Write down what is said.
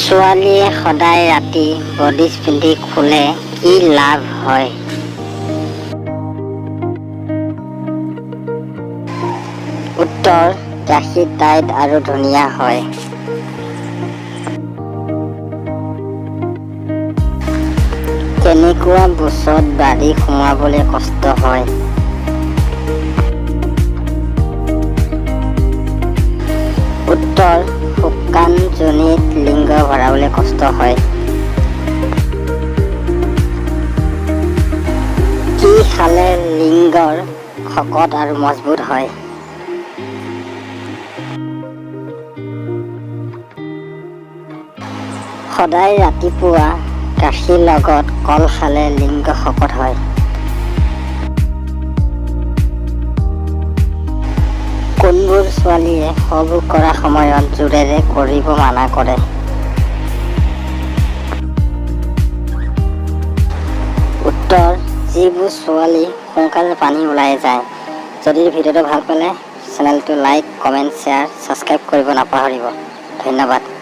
ছোৱালীয়ে সদায় ৰাতি বডিজ পিন্ধি শুলে কি লাভ হয়? উত্তৰ, গাখীৰ টাইট আৰু ধুনীয়া হয়। কেনেকুৱা বুচত বাৰী সোমাবলৈ কষ্ট হয়? উত্তৰ, শুকান যোনিত লিংগ ভৰাবলৈ কষ্ট হয়। কি খালে লিংগৰ শকত আৰু মজবুত হয়? সদায় ৰাতিপুৱা গাখীৰ লগত কল খালে লিংগ শকত হয়। কোনবোৰ ছোৱালীয়ে সবোৰ কৰা সময়ত জোৰেৰে কৰিব মানা কৰে? উত্তৰ, যিবোৰ ছোৱালী সোনকালে পানী ওলাই যায়। যদি ভিডিঅ'টো ভাল পালে চেনেলটো লাইক, কমেণ্ট, শ্বেয়াৰ, ছাবস্ক্ৰাইব কৰিব নাপাহৰিব। ধন্যবাদ।